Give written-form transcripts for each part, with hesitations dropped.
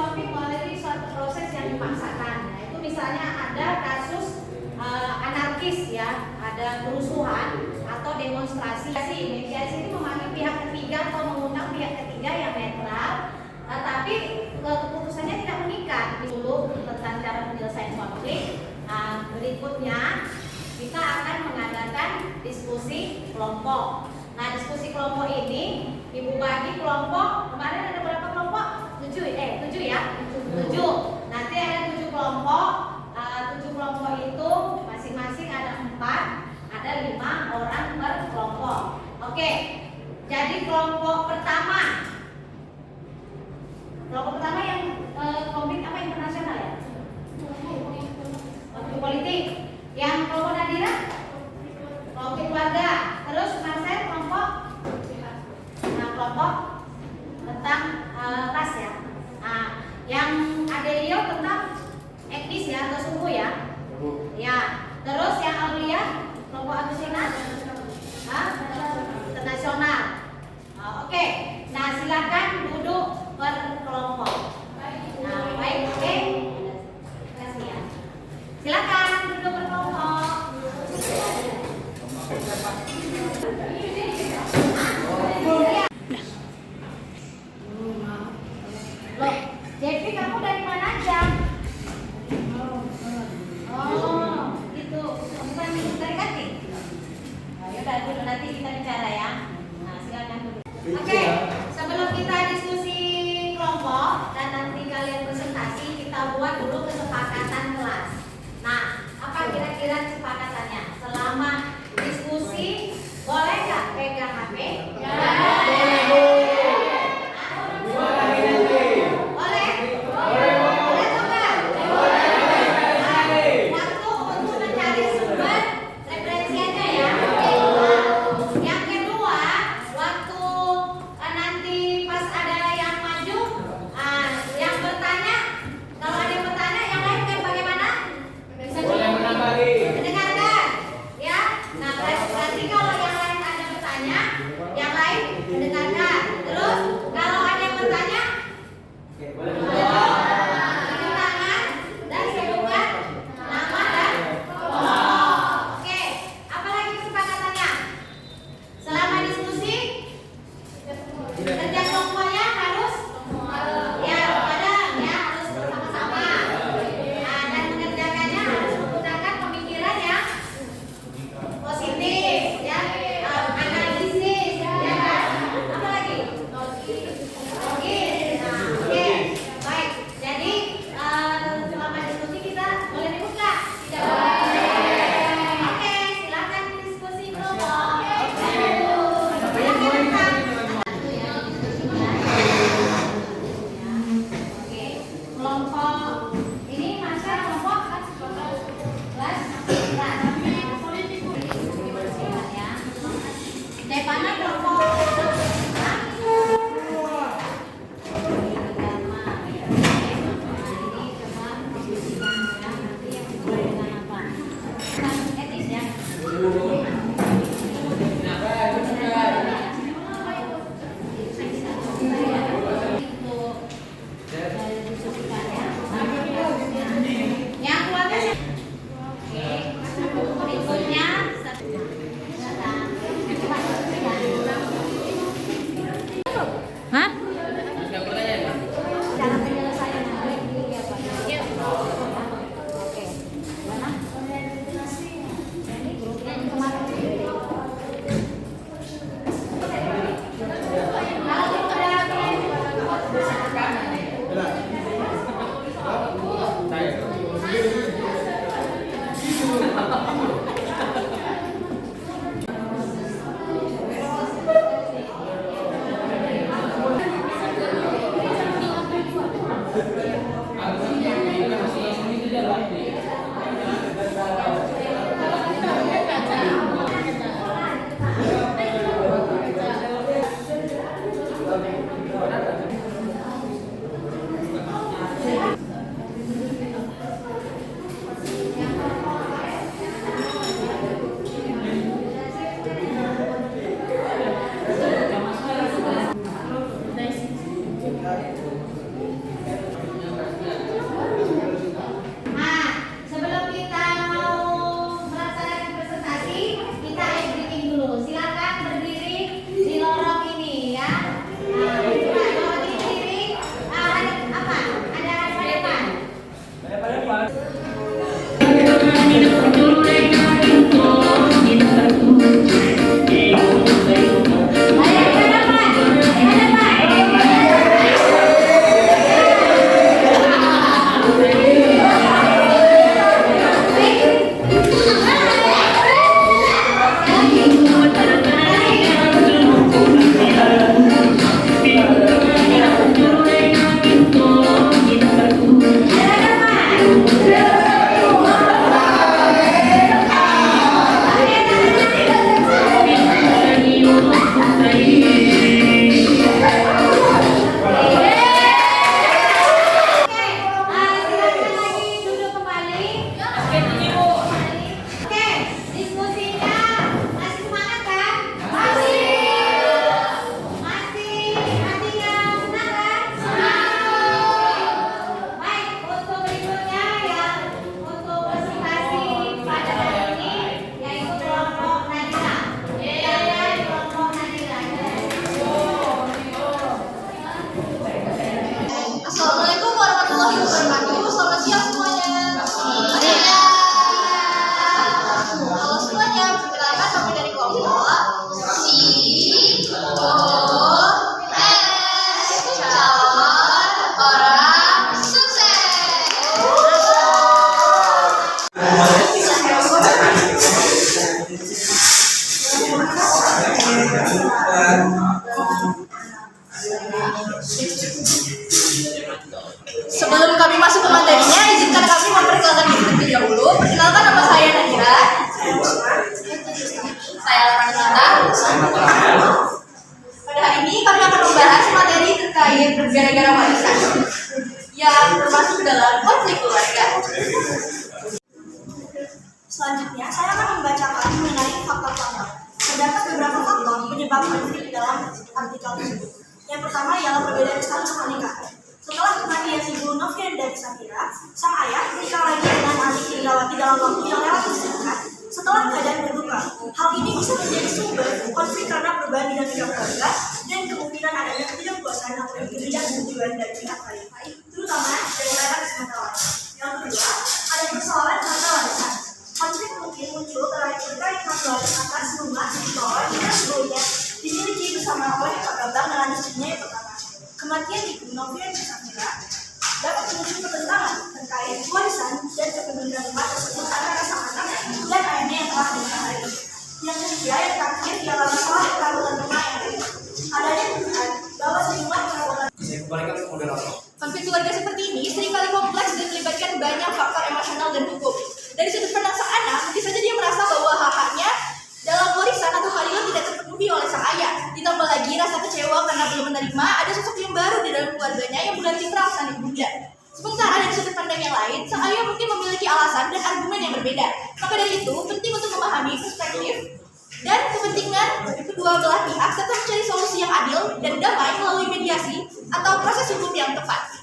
konflik melalui suatu proses yang dipaksakan. Nah, itu misalnya ada kasus anarkis ya, ada kerusuhan atau demonstrasi. Mediasi itu memanggil pihak ketiga atau mengundang pihak ketiga yang netral, tapi keputusannya tidak mengikat. Dulu tentang cara penyelesaian konflik. Nah, berikutnya kita akan mengadakan diskusi kelompok. Nah, diskusi kelompok ini ibu bagi kelompok. Kemarin ada berapa kelompok? 7 ya? 7. Nanti ada 7 kelompok. 7 kelompok itu masing-masing ada 4, ada 5 orang per kelompok. Oke. Jadi kelompok pertama yang konflik apa internasional ya? Konflik politik. Yang kelompok Nadira? Konflik keluarga. Terus Marcel kelompok? Nah, kelompok tentang ras ya. Nah, yang Adelio tentang etnis ya atau suku ya. Ya. Terus yang Aulia kelompok Agustina? Internasional. Oke. Nah, silakan duduk per kelompok. Nah, baik, oke. Kasih ya. Silakan duduk per kelompok. Loh, Jeffy kamu dari mana aja? Oh, gitu. Bukan dari Kati? Oh, yaudah dulu nanti kita bicara ya. Nah, silakan duduk. Oke, sebelum kita diskusi kelompok dan nanti kalian presentasi, kita buat dulu kesepakatan kelas. Nah, apa kira-kira kesepakatannya? Selama diskusi boleh nggak pegang HP? Ya. Mendengarkan, ya. Selamat siang semuanya. Halo semuanya, perkenalkan kami dari kelompok calon orang sukses. Sebelum kami masuk ke materinya, izinkan kami memperkenalkan diri terlebih dahulu. Perkenalkan, nama saya Nadira. Saya Laranita. Pada hari ini kami akan membahas materi terkait gara-gara warisan yang termasuk dalam konflik keluarga. Selanjutnya, saya akan membacakan mengenai faktor-faktor. Terdapat beberapa faktor penyebab konflik dalam artikel tersebut. Yang pertama ialah perbedaan status pernikahan. Setelah kematian Ibu Novian dari Safira, sang ayah menikah lagi dengan adik Indrawati dalam waktu yang relatif singkat setelah keadaan berduka. Hal ini bisa menjadi sumber konflik karena perubahan dinamika keluarga dan kemungkinan adanya ketidakpuasan atau ketidaksetujuan dari pihak lain, terutama dari anak sementara. Yang kedua, ada persoalan harta warisan. Konflik mungkin muncul terkait hak waris atas rumah atau yang sebelumnya dimiliki bersama oleh Pak Bambang dengan istrinya yang pertama. Kematian Ibu Novian di Safira dapat memicu pertentangan terkait warisan dan kepemilikan rumah tersebut antara sang anak dan ayahnya yang telah meninggal. Yang ketiga, yang terakhir ialah masalah perabotan rumah yang ada. Adanya tuduhan bahwa sejumlah perabotan Konflik keluarga seperti ini seringkali kompleks dan melibatkan banyak faktor emosional dan hukum. Dari sudut pandang sang anak, mungkin saja dia merasa bahwa hak-haknya dalam warisan atau keadilan tidak terpenuhi oleh sang ayah. Ditambah lagi rasa kecewa karena belum menerima ada sosok yang baru di dalam keluarganya yang mengganti peran sang ibunda. Sementara dari sudut pandang yang lain, sang ayah mungkin memiliki alasan dan argumen yang berbeda. Maka dari itu, penting untuk memahami perspektif dan kepentingan kedua belah pihak serta mencari solusi yang adil dan damai melalui mediasi atau proses hukum yang tepat.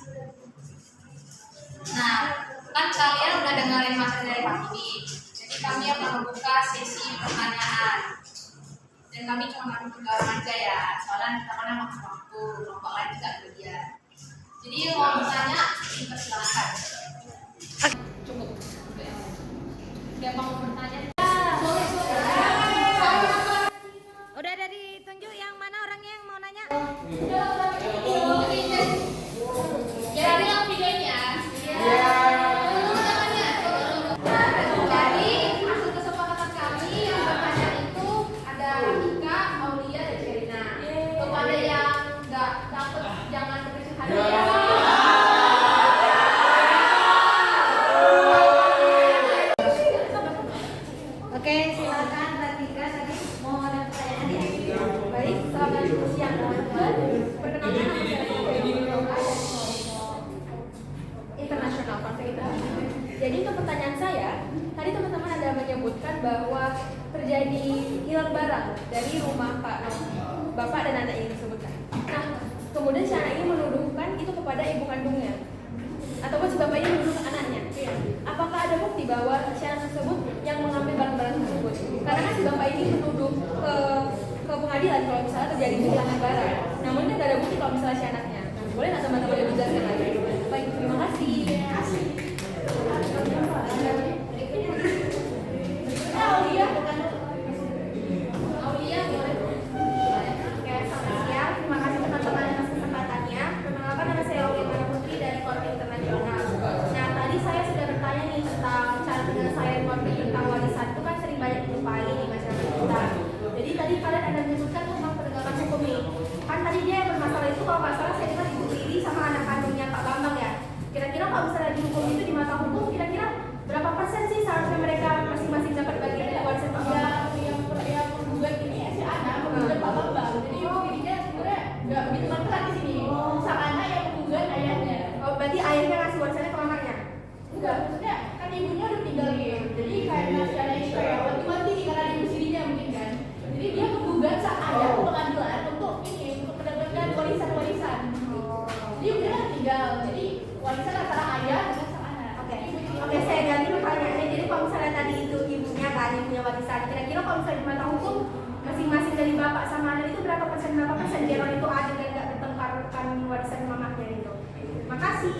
Nah, kan kalian udah dengerin materi dari Pak Bibi. Jadi kami akan membuka sesi pertanyaan. Dan kami cuma akan pegang aja ya, soalnya kita kan makan waktu, kelompok lain juga belajar. Jadi mau bertanya, dipersilakan. Cukup. Siapa mau bertanya? Udah ada ditunjuk yang mana orangnya yang mau nanya? Ya, bilang videonya. Jadi hasil kesepakatan kami yang bertanya itu ada Rika, Aulia, dan Sherina. Kepada yang nggak dapet jangan berkecil hati ya. Oke, silakan Ratika tadi mau ada pertanyaan ya? Baik, selamat siang teman-teman. Perkenalkan nama saya internasional konflik internasional. Jadi untuk pertanyaan saya, tadi teman-teman ada menyebutkan bahwa terjadi hilang barang dari rumah bapak dan anak yang disebutkan. Nah, kemudian si anak ini menuduhkan itu kepada ibu kandungnya, ataupun si bapak ini menuduh ke anaknya. Apakah ada bukti bahwa si anak tersebut yang mengambil barang-barang tersebut? Karena kan si bapak ini menuduh ke pengadilan kalau misalnya terjadi kehilangan barang. Namun tidak ada bukti kalau misalnya si anaknya. Boleh nggak teman-teman dijelaskan lagi? Baik, terima kasih. Aulia boleh. Oke, selamat siang. Terima kasih teman-teman atas kesempatannya. Perkenalkan nama saya Aulia Mara Putri dari Konflik Internasional. Nah, tadi saya sudah bertanya nih tentang cara penyelesaian konflik tentang warisan itu kan sering banyak dijumpai di masyarakat kita. Jadi tadi kalian ada menyebutkan tentang penegakan hukum nih. Kan tadi dia yang bermasalah itu kalau nggak salah saya dengar ibu tiri sama anak kandungnya Pak Bambang ya. Kira-kira kalau misalnya dihukum itu di mata hukum, kira-kira berapa persen sih seharusnya mereka masing-masing dapat bagian dari warisan Pak Bambang? Yang menggugat ini si anak menggugat Pak Bambang. Jadi ibu dirinya sebenarnya nggak begitu berperan di sini. Sang anak yang menggugat ayahnya. Oh, berarti ayahnya ngasih warisannya ke mamanya? Enggak, maksudnya kan ibunya udah tinggalin. Jadi kayak masih ada isu kayak mati karena ibu sendirinya mungkin kan. Jadi dia menggugat sang ayah ke pengadilan untuk mendapatkan warisan. Jadi ibunya kan tinggal. Jadi warisan antara ayah dengan sang anak. Oke, saya ganti pertanyaannya. Jadi kalau misalnya tadi itu ibunya kan yang punya warisan, kira-kira kalau misalnya di mata hukum masing-masing dari bapak sama anak itu berapa persen biar itu adil dan nggak bertengkarkan warisan mamanya itu? Makasih.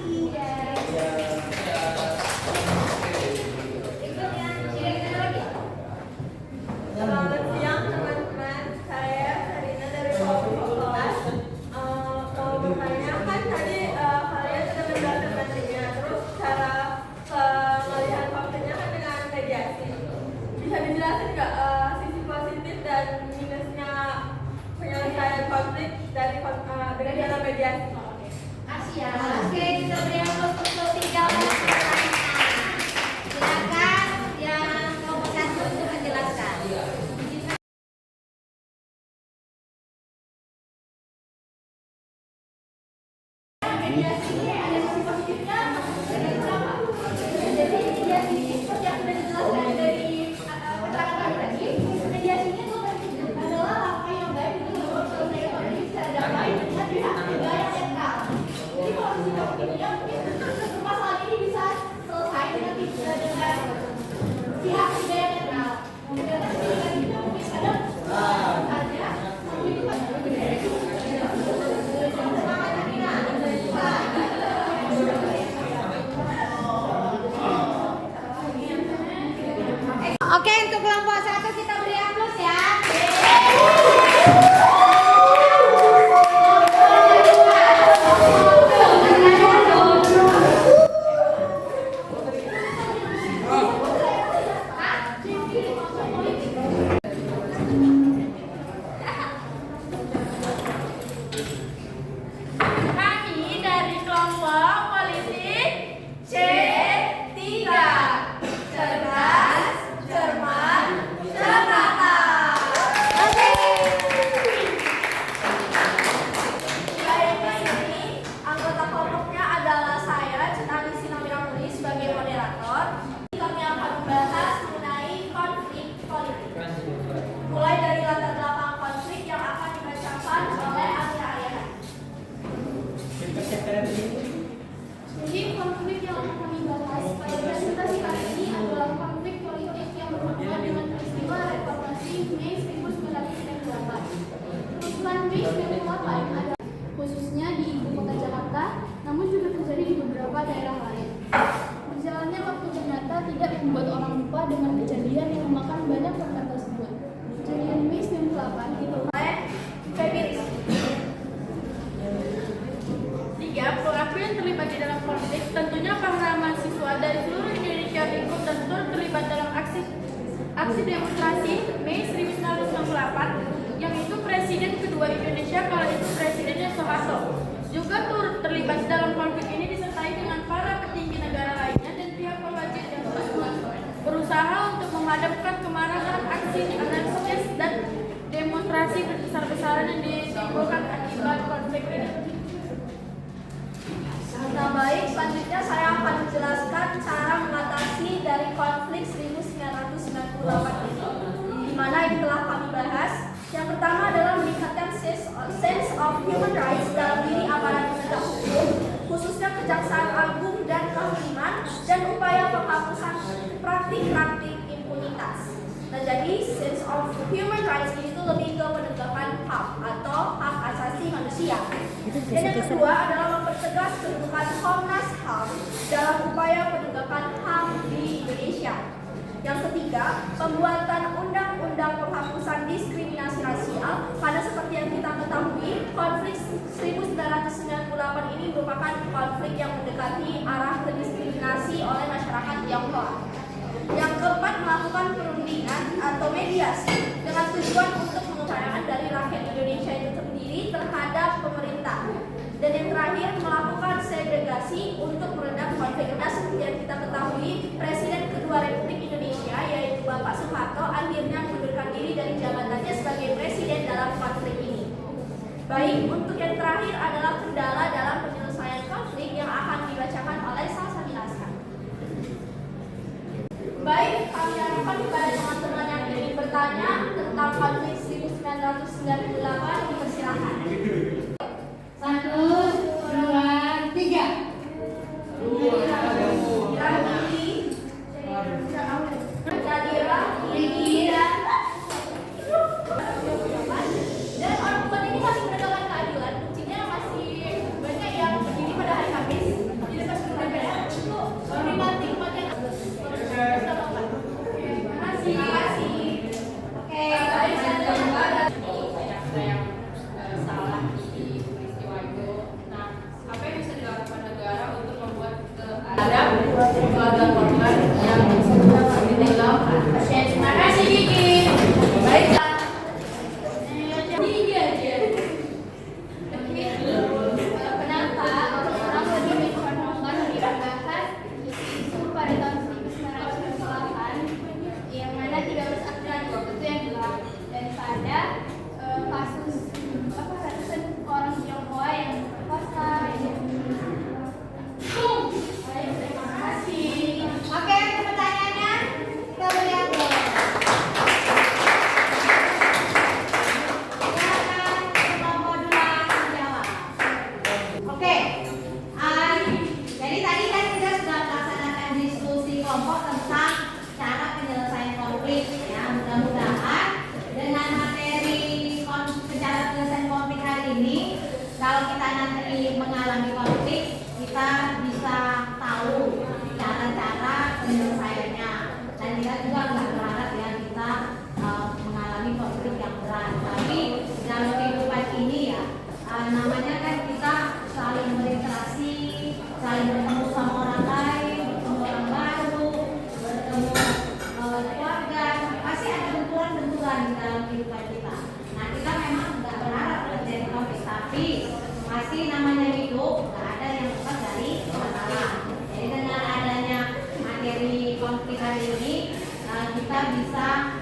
Oke, untuk kelompok 1 kita beri aplaus ya. Kami dari kelompok politik C3. Cerdas, cermat, cermata. Baik, di sini anggota kelompoknya adalah saya, Cetani Sinamiramulis sebagai moderator. Kami akan membahas mengenai konflik politik. Mulai dari latar belakang konflik yang akan dibacakan oleh Amira Ayah. Jadi konflik yang akan kami bahas pada presentasi kali ini adalah konflik politik yang berhubungan dengan peristiwa reformasi Mei 1998. Kerusuhan Mei 1998 ada khususnya di ibu kota Jakarta, namun juga terjadi di beberapa daerah lain. Berjalannya waktu ternyata tidak membuat orang lupa dengan kejadian yang memakan banyak korban tersebut. Kejadian Mei 1998 Oleh Febri. 3. Pelaku yang terlibat di dalam konflik tentunya para mahasiswa dari seluruh Indonesia ikut dan turut terlibat dalam aksi demonstrasi Mei 1998 yang itu Presiden kedua Indonesia kala itu Presidennya Soeharto juga turut terlibat dalam konflik ini disertai dengan para petinggi negara lainnya dan pihak pewajib yang terus berusaha untuk memadamkan kemarahan aksi anarkis dan demonstrasi besar-besaran yang ditimbulkan akibat konflik ini. Nah baik, selanjutnya saya akan menjelaskan cara mengatasi dari konflik 1998 ini, di mana yang telah kami bahas. Yang pertama adalah meningkatkan sense of human rights dalam diri aparat penegak hukum, khususnya Kejaksaan Agung dan Kehakiman, dan upaya penghapusan praktik-praktik impunitas. Nah jadi sense of human rights ini tuh lebih ke penegakan HAM atau hak asasi manusia. Dan yang kedua adalah mempertegas kedudukan Komnas HAM dalam upaya penegakan HAM di Indonesia. Yang ketiga, pembuatan undang-undang penghapusan diskriminasi rasial, karena seperti yang kita ketahui, konflik 1998 ini merupakan konflik yang mendekati arah ke diskriminasi oleh masyarakat Tionghoa. Yang keempat, melakukan perundingan atau mediasi dengan tujuan untuk mengupayakan dari rakyat Indonesia itu sendiri terhadap pemerintah. Dan yang terakhir, melakukan segregasi untuk meredam konflik. Nah, seperti yang kita ketahui, Presiden kedua Republik Indonesia yaitu Bapak Soeharto akhirnya mengundurkan diri dari jabatannya sebagai presiden dalam konflik ini. Baik, untuk yang terakhir adalah kendala dalam penyelesaian konflik yang akan dibacakan oleh Salsabila Askan. Baik, kami harapkan kepada teman-teman yang ingin bertanya tentang konflik 1998 dipersilakan. 1, 2, 3. Dan orang tua ini masih menegakkan keadilan. Kuncinya masih banyak yang berdiri pada hari Kamis di depan gedung DPR untuk menikmati kematian. Terima kasih. Oke, baik. yang salah di peristiwa itu. Nah, apa yang bisa dilakukan negara untuk membuat keadaan keluarga korban yang sudah ditinggalkan? Terima kasih Kiki. Baik. Kenapa orang lebih menghormatkan dibahas isu pada tahun 1998 yang mana 13 April 20 yang gelap daripada kasus ratusan orang Tionghoa yang berkuasa yang Baik, terima kasih. Oke, pertanyaannya kita beri aplaus. bisa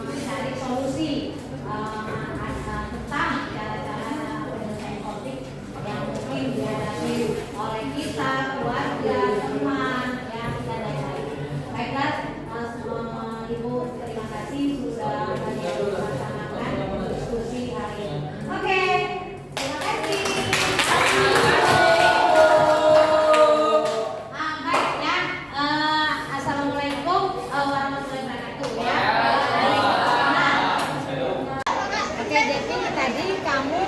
mencari solusi tentang cara-cara penyelesaian konflik yang mungkin dihadapi oleh kita, keluarga, teman, ya, dan lain-lain. Baiklah, Ibu, terima kasih sudah banyak melaksanakan diskusi hari ini. Oke, terima kasih. Baik ya, assalamualaikum warahmatullahi wabarakatuh ya. Oke, jadi tadi kamu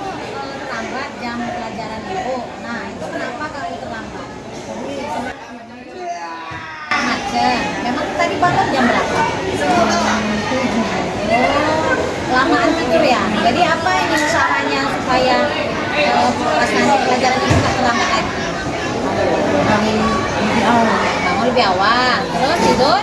terlambat jam pelajaran Ibu. Nah, itu kenapa kamu terlambat? Macet. Memang tadi bangun jam berapa? Lamaan tidur ya. Jadi apa ini usahanya supaya pas nanti pelajaran Ibu nggak terlambat lagi? Bangun lebih awal. Terus tidur?